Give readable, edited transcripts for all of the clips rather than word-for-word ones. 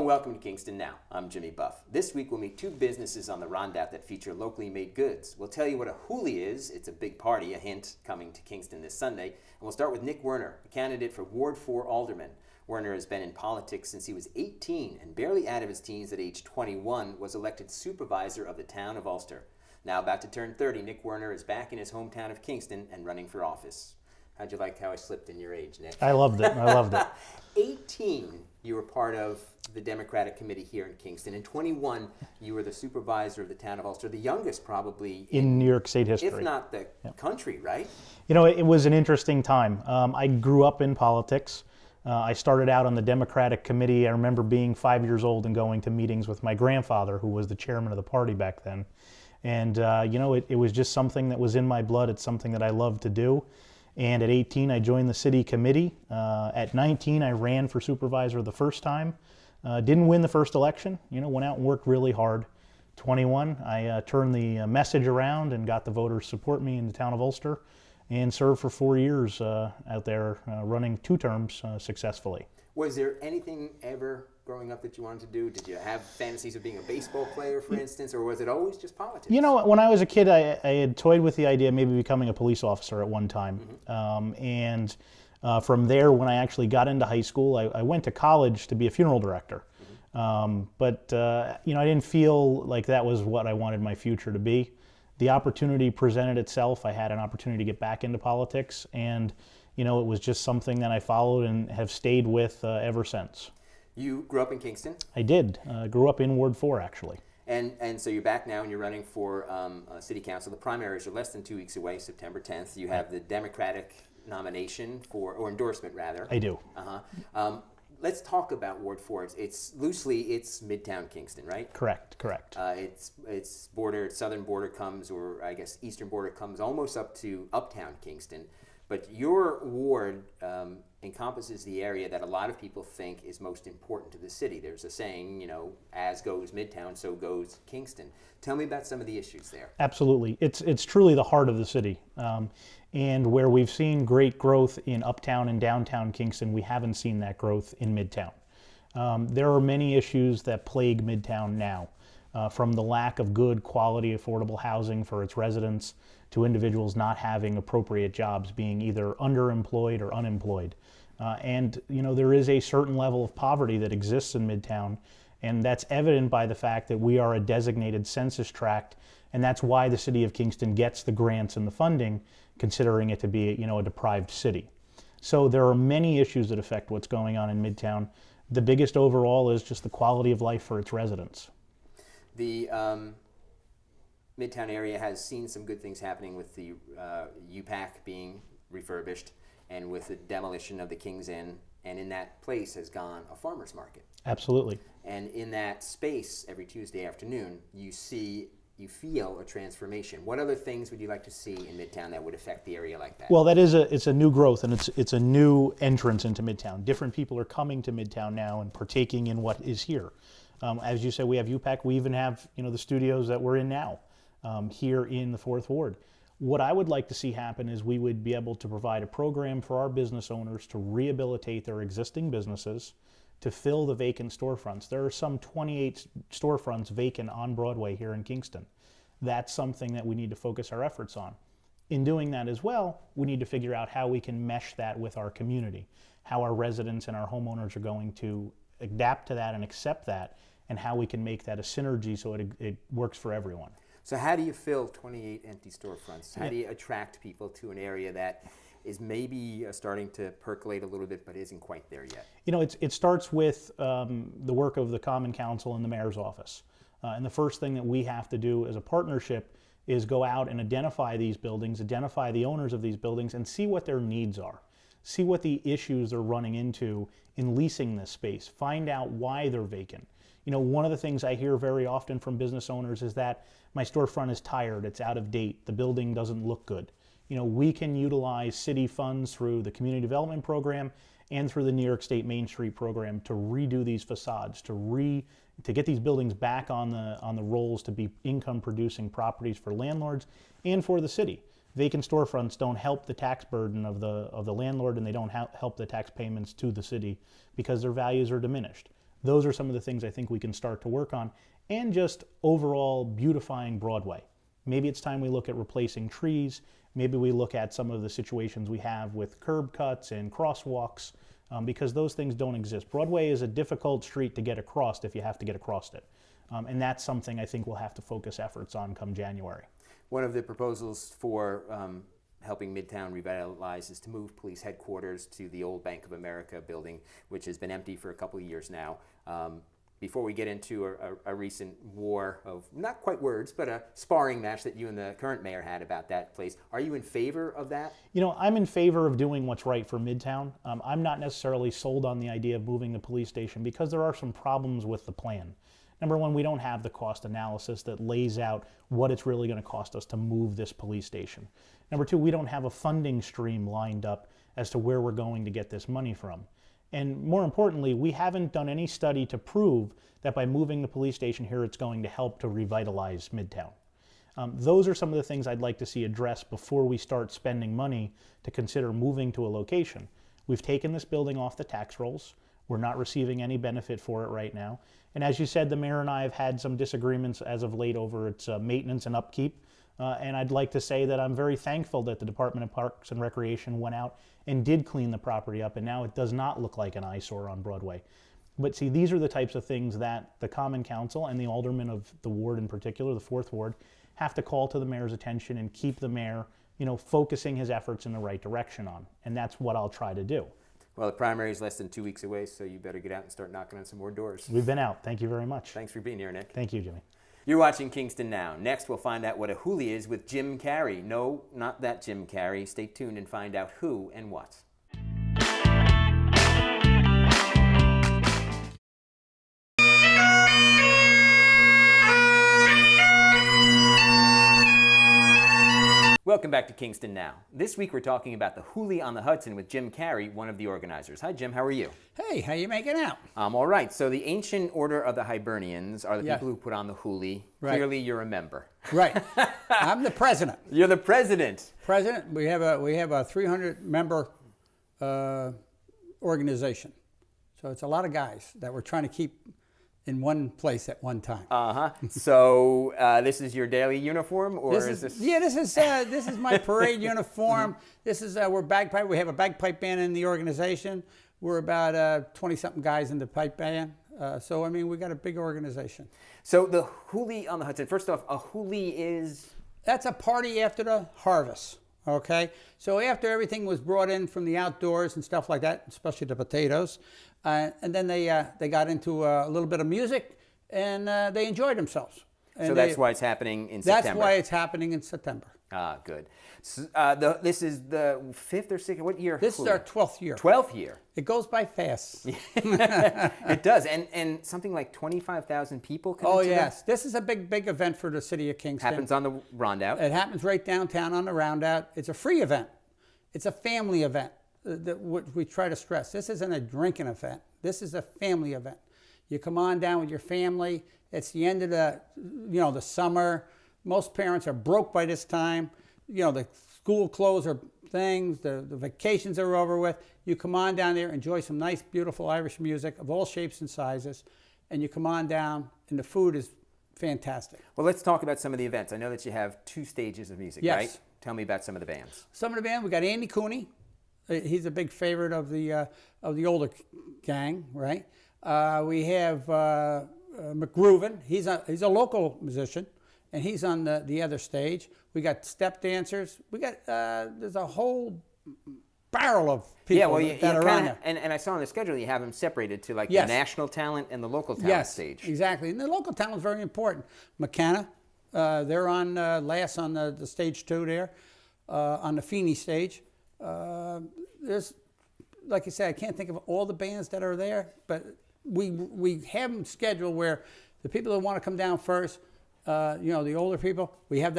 and welcome to Kingston Now. I'm Jimmy Buff. This week we'll meet two businesses on the Rondat that feature locally made goods. We'll tell you what a hoolie is. It's a big party, a hint, coming to Kingston this Sunday. And we'll start with Nick Woerner, a candidate for Ward 4 Alderman. Woerner has been in politics since he was 18 and barely out of his teens at age 21 was elected supervisor of the town of Ulster. Now about to turn 30, Nick Woerner is back in his hometown of Kingston and running for office. How'd you like how I slipped in your age, Nick? I loved it. 18, you were part of the Democratic Committee here in Kingston. In 21, you were the supervisor of the town of Ulster, the youngest probably in New York State history. If not the country, right? You know, it was an interesting time. I grew up in politics. I started out on the Democratic Committee. I remember being 5 years old and going to meetings with my grandfather, who was the chairman of the party back then. And, it was just something that was in my blood. It's something that I loved to do. And at 18, I joined the city committee. At 19, I ran for supervisor the first time. Didn't win the first election, went out and worked really hard. 21, I turned the message around and got the voters to support me in the town of Ulster and served for 4 years out there running 2 terms successfly. Was there anything ever growing up that you wanted to do? Did you have fantasies of being a baseball player, for instance, or was it always just politics? When I was a kid, I had toyed with the idea of maybe becoming a police officer at one time. Mm-hmm. From there, when I actually got into high school, I went to college to be a funeral director. Mm-hmm. I didn't feel like that was what I wanted my future to be. The opportunity presented itself. I had an opportunity to get back into politics, and it was just something that I followed and have stayed with ever since. You grew up in Kingston? I did. Grew up in Ward 4, actually. And so you're back now and you're running for city council. The primaries are less than 2 weeks away, September 10th. You have the Democratic nomination or endorsement, rather. I do. Let's talk about Ward 4. It's Midtown Kingston, right? Correct. It's southern border comes, or I guess eastern border comes almost up to uptown Kingston. But your ward encompasses the area that a lot of people think is most important to the city. There's a saying, as goes Midtown, so goes Kingston. Tell me about some of the issues there. Absolutely. It's truly the heart of the city. And where we've seen great growth in uptown and downtown Kingston, we haven't seen that growth in Midtown. There are many issues that plague Midtown now, from the lack of good quality affordable housing for its residents to individuals not having appropriate jobs, being either underemployed or unemployed. There is a certain level of poverty that exists in Midtown, and that's evident by the fact that we are a designated census tract, and that's why the city of Kingston gets the grants and the funding, considering it to be a deprived city. So there are many issues that affect what's going on in Midtown. The biggest overall is just the quality of life for its residents. The Midtown area has seen some good things happening with the UPAC being refurbished and with the demolition of the King's Inn, and in that place has gone a farmer's market. Absolutely. And in that space, every Tuesday afternoon, you feel a transformation. What other things would you like to see in Midtown that would affect the area like that? Well, it's a new growth, and it's a new entrance into Midtown. Different people are coming to Midtown now and partaking in what is here. As you said, we have UPAC. We even have the studios that we're in now here in the 4th Ward. What I would like to see happen is we would be able to provide a program for our business owners to rehabilitate their existing businesses, to fill the vacant storefronts. There are some 28 storefronts vacant on Broadway here in Kingston. That's something that we need to focus our efforts on. In doing that as well, we need to figure out how we can mesh that with our community, how our residents and our homeowners are going to adapt to that and accept that, and how we can make that a synergy so it works for everyone. So how do you fill 28 empty storefronts? How do you attract people to an area that is maybe starting to percolate a little bit but isn't quite there yet? It starts with the work of the Common Council and the Mayor's office. And the first thing that we have to do as a partnership is go out and identify these buildings, identify the owners of these buildings, and see what their needs are. See what the issues they're running into in leasing this space. Find out why they're vacant. One of the things I hear very often from business owners is that my storefront is tired, it's out of date, the building doesn't look good. We can utilize city funds through the Community Development Program and through the New York State Main Street Program to redo these facades, to get these buildings back on the rolls to be income-producing properties for landlords and for the city. Vacant storefronts don't help the tax burden of the landlord, and they don't help the tax payments to the city because their values are diminished. Those are some of the things I think we can start to work on, and just overall beautifying Broadway. Maybe it's time we look at replacing trees. Maybe we look at some of the situations we have with curb cuts and crosswalks, because those things don't exist. Broadway is a difficult street to get across if you have to get across it. And that's something I think we'll have to focus efforts on come January. One of the proposals for helping Midtown revitalize is to move police headquarters to the old Bank of America building, which has been empty for a couple of years now. Before we get into a recent war of, not quite words, but a sparring match that you and the current mayor had about that place, are you in favor of that? You know, I'm in favor of doing what's right for Midtown. I'm not necessarily sold on the idea of moving the police station because there are some problems with the plan. Number one, we don't have the cost analysis that lays out what it's really going to cost us to move this police station. Number two, we don't have a funding stream lined up as to where we're going to get this money from. And more importantly, we haven't done any study to prove that by moving the police station here, it's going to help to revitalize Midtown. Those are some of the things I'd like to see addressed before we start spending money to consider moving to a location. We've taken this building off the tax rolls. We're not receiving any benefit for it right now. And as you said, the mayor and I have had some disagreements as of late over its maintenance and upkeep. And I'd like to say that I'm very thankful that the Department of Parks and Recreation went out and did clean the property up, and now it does not look like an eyesore on Broadway. But see, these are the types of things that the Common Council and the aldermen of the ward in particular, the 4th Ward, have to call to the mayor's attention and keep the mayor, focusing his efforts in the right direction on. And that's what I'll try to do. Well, the primary is less than 2 weeks away, so you better get out and start knocking on some more doors. We've been out. Thank you very much. Thanks for being here, Nick. Thank you, Jimmy. You're watching Kingston Now. Next, we'll find out what a hoolie is with Jim Carey. No, not that Jim Carey. Stay tuned and find out who and what. Welcome back to Kingston Now. This week we're talking about the Hoolie on the Hudson with Jim Carey, one of the organizers. Hi, Jim. How are you? Hey, how you making out? I'm all right. So the Ancient Order of the Hibernians are the people who put on the Hoolie. Right. Clearly, you're a member. Right. I'm the president. You're the president. President. We have a 300-member organization. So it's a lot of guys that we're trying to keep in one place at one time. So this is your daily uniform, or is this? Yeah, this is my parade uniform. This is we're bagpipe. We have a bagpipe band in the organization. We're about 20-something guys in the pipe band. So I mean, we got a big organization. So the Hoolie on the Hudson. First off, a Hoolie is? That's a party after the harvest. Okay, so after everything was brought in from the outdoors and stuff like that, especially the potatoes, and then they got into a little bit of music, and they enjoyed themselves. And so that's why it's happening in September. That's why it's happening in September. Ah, good. So, this is the 5th or 6th? What year? This is our 12th year. 12th year. It goes by fast. It does, and something like 25,000 people come. Oh yes, this is a big event for the city of Kingston. Happens on the Roundout. It happens right downtown on the Roundout. It's a free event. It's a family event. That we try to stress. This isn't a drinking event. This is a family event. You come on down with your family. It's the end of the summer. Most parents are broke by this time. The school clothes are things. The vacations are over with. You come on down there, enjoy some nice, beautiful Irish music of all shapes and sizes, and you come on down, and the food is fantastic. Well, let's talk about some of the events. I know that you have 2 stages of music, yes. Right? Tell me about some of the bands. Some of the band, we got Andy Cooney. He's a big favorite of the older gang, right? We have McGruven. He's a local musician, and he's on the other stage. We got step dancers. We got there's a whole barrel of people that are on there. And I saw on the schedule you have them separated to yes. the national talent and the local talent stage. Exactly. And the local talent is very important. McKenna, they're on last on the stage 2 there, on the Feeney stage. There's, like I said, I can't think of all the bands that are there, but we have them scheduled where the people that want to come down first, the older people, we have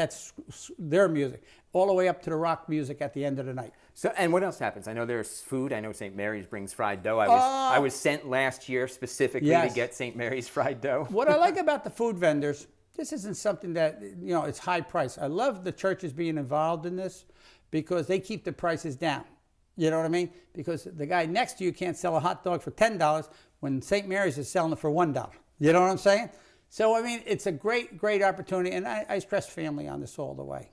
their music, all the way up to the rock music at the end of the night. So, and what else happens? I know there's food. I know St. Mary's brings fried dough. I was sent last year specifically to get St. Mary's fried dough. What I like about the food vendors, this isn't something that, it's high price. I love the churches being involved in this because they keep the prices down. You know what I mean? Because the guy next to you can't sell a hot dog for $10 when St. Mary's is selling it for $1. You know what I'm saying? So, I mean, it's a great, great opportunity, and I stress family on this all the way.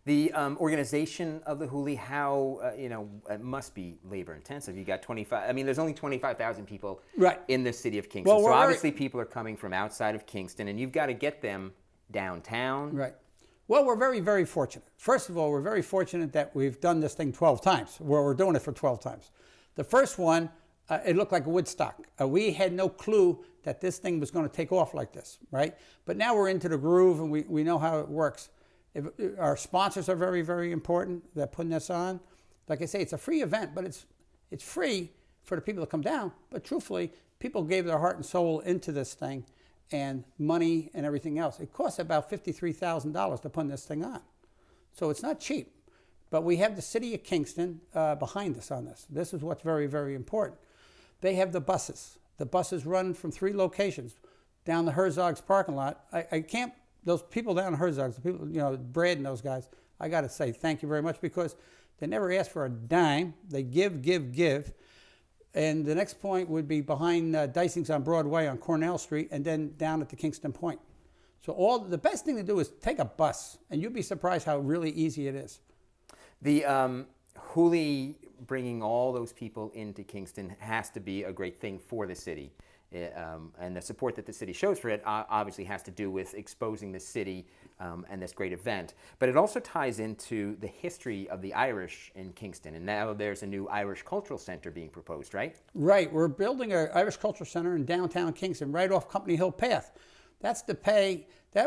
The organization of the Hooli, how, it must be labor intensive. You got 25, I mean, there's only 25,000 people in the city of Kingston. Well, so obviously people are coming from outside of Kingston, and you've got to get them downtown. Right. Well, we're very, very fortunate. First of all, we're very fortunate that we've done this thing 12 times, where we're doing it for 12 times. The first one, it looked like a Woodstock. We had no clue that this thing was going to take off like this, right? But now we're into the groove, and we know how it works. Our sponsors are very, very important. They're putting this on. Like I say, it's a free event, but it's free for the people to come down. But truthfully, people gave their heart and soul into this thing, and money and everything else. It costs about $53,000 to put this thing on. So it's not cheap. But we have the city of Kingston behind us on this. This is what's very, very important. They have the buses. The buses run from 3 locations down the Herzog's parking lot. I can't, those people down in Herzog's, the people, Brad and those guys, I got to say thank you very much, because they never ask for a dime. They give. And the next point would be behind Dysing's on Broadway on Cornell Street, and then down at the Kingston Point. So the best thing to do is take a bus, and you'll be surprised how really easy it is. The Hooli bringing all those people into Kingston has to be a great thing for the city. And the support that the city shows for it obviously has to do with exposing the city and this great event. But it also ties into the history of the Irish in Kingston. And now there's a new Irish Cultural Center being proposed, right? Right. We're building an Irish Cultural Center in downtown Kingston, right off Company Hill Path. That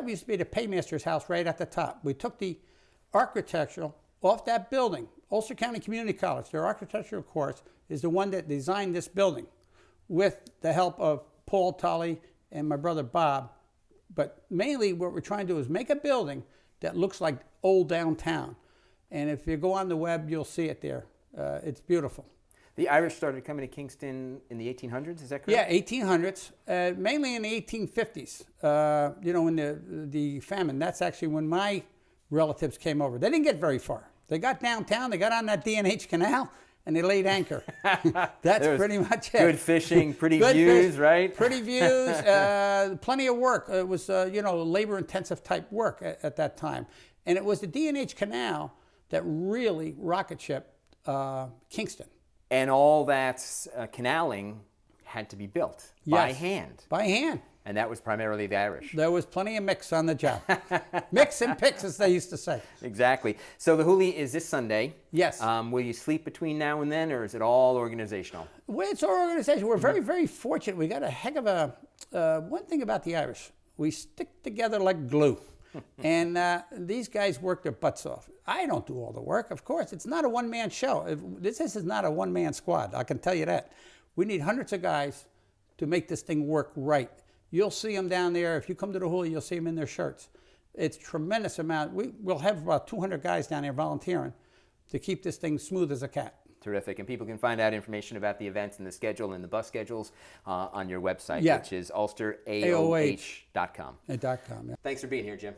used to be the paymaster's house right at the top. We took the architectural off that building. Ulster County Community College, their architectural course, is the one that designed this building, with the help of Paul Tully and my brother Bob. But mainly what we're trying to do is make a building that looks like old downtown. And if you go on the web, you'll see it there. It's beautiful. The Irish started coming to Kingston in the 1800s, is that correct? Yeah, 1800s, mainly in the 1850s, in the famine. That's actually when my relatives came over. They didn't get very far. They got downtown, they got on that D&H canal, and they laid anchor. That's pretty much it. Good fishing, pretty good views, fish, right? Pretty views, plenty of work. It was, labor-intensive type work at that time. And it was the D&H canal that really rocket shipped Kingston. And all that canaling had to be built by hand. By hand. And that was primarily the Irish. There was plenty of mix on the job. Mix and picks, as they used to say. Exactly. So the Hooli is this Sunday. Yes. Will you sleep between now and then, or is it all organizational? Well, it's our organization. We're very, very fortunate. We got a heck of a, one thing about the Irish, we stick together like glue. And these guys work their butts off. I don't do all the work, of course. It's not a one-man show. This is not a one-man squad, I can tell you that. We need hundreds of guys to make this thing work right. You'll see them down there. If you come to the Hooli, you'll see them in their shirts. It's tremendous amount. We'll have about 200 guys down there volunteering to keep this thing smooth as a cat. Terrific. And people can find out information about the events and the schedule and the bus schedules on your website, which is ulsteraoh.com. .com, yeah. Thanks for being here, Jim.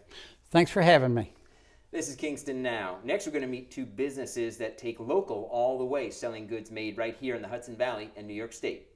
Thanks for having me. This is Kingston Now. Next, we're going to meet 2 businesses that take local all the way, selling goods made right here in the Hudson Valley and New York State.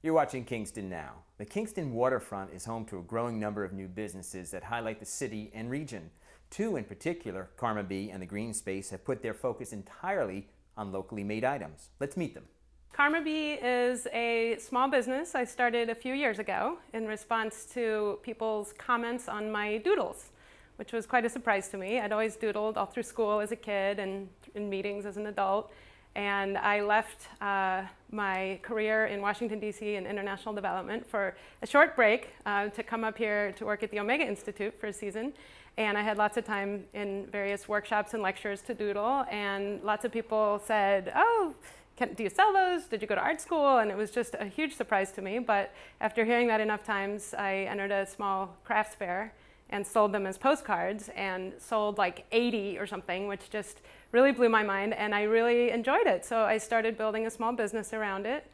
You're watching Kingston Now. The Kingston waterfront is home to a growing number of new businesses that highlight the city and region. 2 in particular, Karma Bee and the Green Space, have put their focus entirely on locally made items. Let's meet them. Karma Bee is a small business I started a few years ago in response to people's comments on my doodles, which was quite a surprise to me. I'd always doodled all through school as a kid and in meetings as an adult. And I left my career in Washington, D.C. in international development for a short break to come up here to work at the Omega Institute for a season. And I had lots of time in various workshops and lectures to doodle. And lots of people said, oh, do you sell those? Did you go to art school? And it was just a huge surprise to me. But after hearing that enough times, I entered a small crafts fair and sold them as postcards, and sold like 80 or something, which just really blew my mind, and I really enjoyed it. So I started building a small business around it,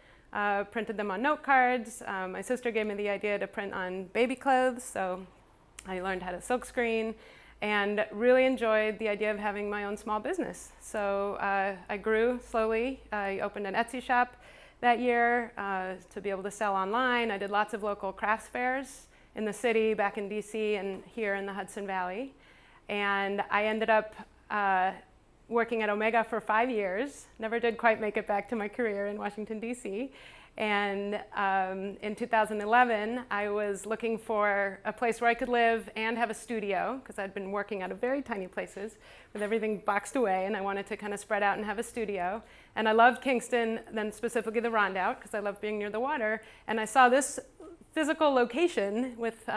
printed them on note cards. My sister gave me the idea to print on baby clothes, so I learned how to silkscreen and really enjoyed the idea of having my own small business. So I grew slowly. I opened an Etsy shop that year to be able to sell online. I did lots of local crafts fairs in the city, back in DC, and here in the Hudson Valley. And I ended up working at Omega for 5 years. Never did quite make it back to my career in Washington, DC. And in 2011, I was looking for a place where I could live and have a studio, because I'd been working out of very tiny places with everything boxed away, and I wanted to kind of spread out and have a studio. And I loved Kingston, then specifically the Rondout, because I love being near the water. And I saw this physical location with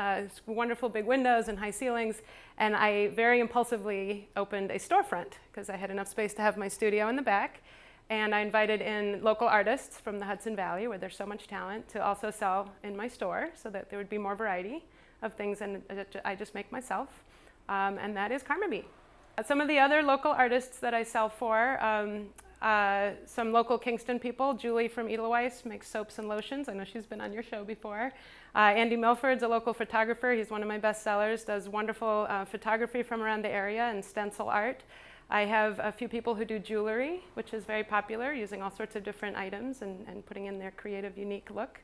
wonderful big windows and high ceilings, and I very impulsively opened a storefront, because I had enough space to have my studio in the back. And I invited in local artists from the Hudson Valley, where there's so much talent, to also sell in my store so that there would be more variety of things and I just make myself. And that is Karma Bee. Some of the other local artists that I sell for, some local Kingston people. Julie from Edelweiss makes soaps and lotions. I know she's been on your show before. Andy Milford's a local photographer. He's one of my best sellers, does wonderful photography from around the area and stencil art. I have a few people who do jewelry, which is very popular, using all sorts of different items and putting in their creative, unique look.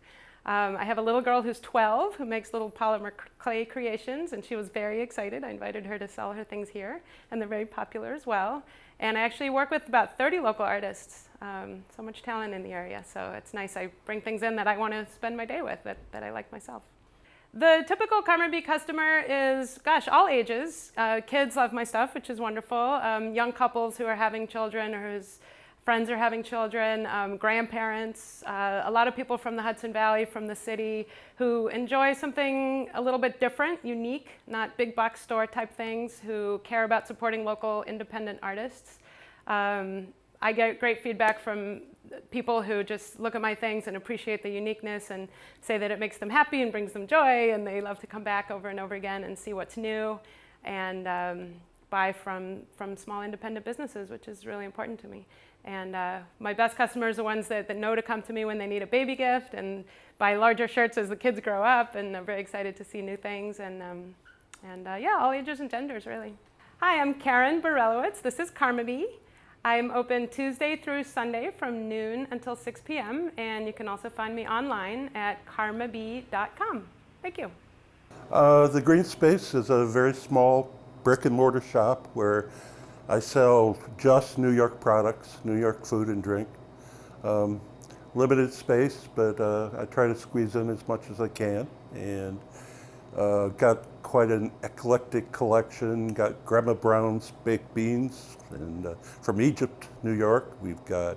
I have a little girl who's 12 who makes little polymer clay creations, and she was very excited. I invited her to sell her things here, and they're very popular as well. And I actually work with about 30 local artists. So much talent in the area, so it's nice. I bring things in that I want to spend my day with, that I like myself. The typical Karma Bee customer is, gosh, all ages. Kids love my stuff, which is wonderful. Young couples who are having children or whose friends are having children, grandparents, a lot of people from the Hudson Valley, from the city, who enjoy something a little bit different, unique, not big box store type things, who care about supporting local independent artists. I get great feedback from people who just look at my things and appreciate the uniqueness and say that it makes them happy and brings them joy, and they love to come back over and over again and see what's new and buy from small independent businesses, which is really important to me. And my best customers are the ones that know to come to me when they need a baby gift and buy larger shirts as the kids grow up, and are very excited to see new things. And yeah, all ages and genders, really. Hi, I'm Karen Berelowitz. This is Karma Bee. I'm open Tuesday through Sunday from noon until 6 p.m. And you can also find me online at karmabee.com. Thank you. The Green Space is a very small brick and mortar shop where I sell just New York products, New York food and drink. Limited space, but I try to squeeze in as much as I can. And got quite an eclectic collection. Got Grandma Brown's baked beans and from Egypt, New York. We've got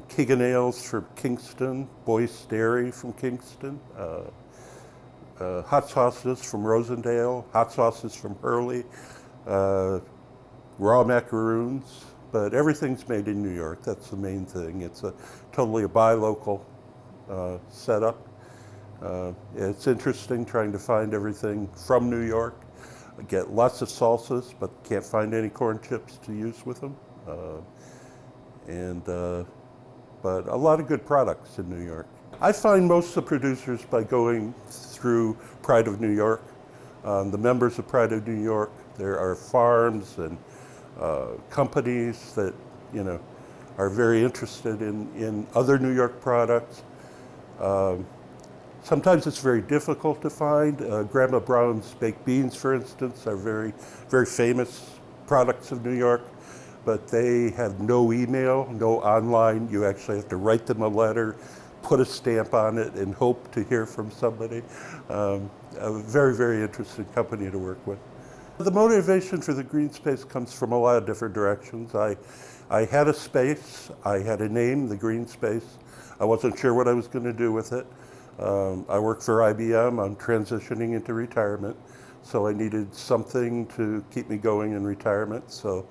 Keegan Ales from Kingston, Boyce Dairy from Kingston, hot sauces from Rosendale, hot sauces from Hurley, raw macaroons, but everything's made in New York. That's the main thing. It's totally a buy local setup. It's interesting trying to find everything from New York. I get lots of salsas, but can't find any corn chips to use with them. But a lot of good products in New York. I find most of the producers by going through Pride of New York. The members of Pride of New York, there are farms and companies that are very interested in other New York products. Sometimes it's very difficult to find. Grandma Brown's baked beans, for instance, are very, very famous products of New York, but they have no email, no online. You actually have to write them a letter, put a stamp on it, and hope to hear from somebody. A very, very interesting company to work with. The motivation for the Green Space comes from a lot of different directions. I had a space, I had a name, the Green Space. I wasn't sure what I was going to do with it. I work for IBM. I'm transitioning into retirement, so I needed something to keep me going in retirement. So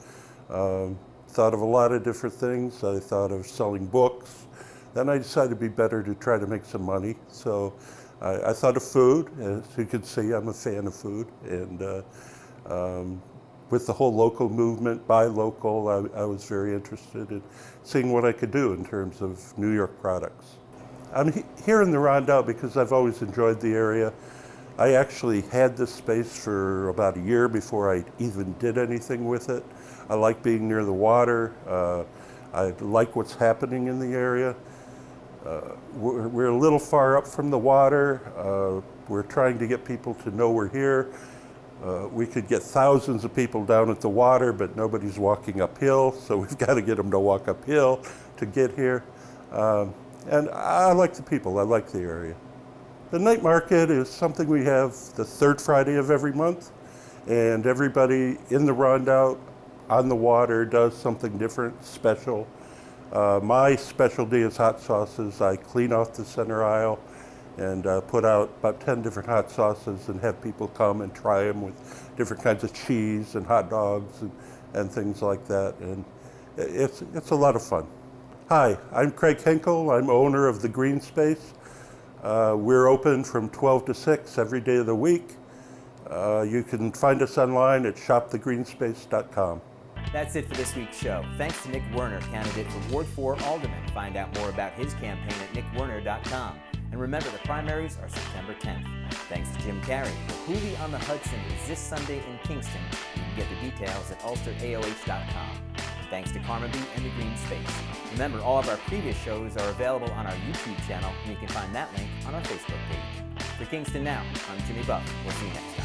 thought of a lot of different things. I thought of selling books. Then I decided it'd be better to try to make some money. So I thought of food. As you can see, I'm a fan of food. And with the whole local movement, buy local, I was very interested in seeing what I could do in terms of New York products. I'm here in the Rondout because I've always enjoyed the area. I actually had this space for about a year before I even did anything with it. I like being near the water. I like what's happening in the area. We're a little far up from the water. We're trying to get people to know we're here. We could get thousands of people down at the water, but nobody's walking uphill, so we've got to get them to walk uphill to get here. And I like the people, I like the area. The night market is something we have the third Friday of every month, and everybody in the Rondout on the water does something different, special. My specialty is hot sauces. I clean off the center aisle and put out about 10 different hot sauces and have people come and try them with different kinds of cheese and hot dogs and things like that. And it's a lot of fun. Hi, I'm Craig Henkle. I'm owner of the Green Space. We're open from 12 to 6 every day of the week. You can find us online at shopthegreenspace.com. That's it for this week's show. Thanks to Nick Woerner, candidate for Ward 4 Alderman. Find out more about his campaign at nickwoerner.com. And remember, the primaries are September 10th. Thanks to Jim Carey. Hooley on the Hudson is this Sunday in Kingston. You can get the details at ulsteraoh.com. And thanks to Karma B and the Green Space. Remember, all of our previous shows are available on our YouTube channel, and you can find that link on our Facebook page. For Kingston Now, I'm Jimmy Buff. We'll see you next time.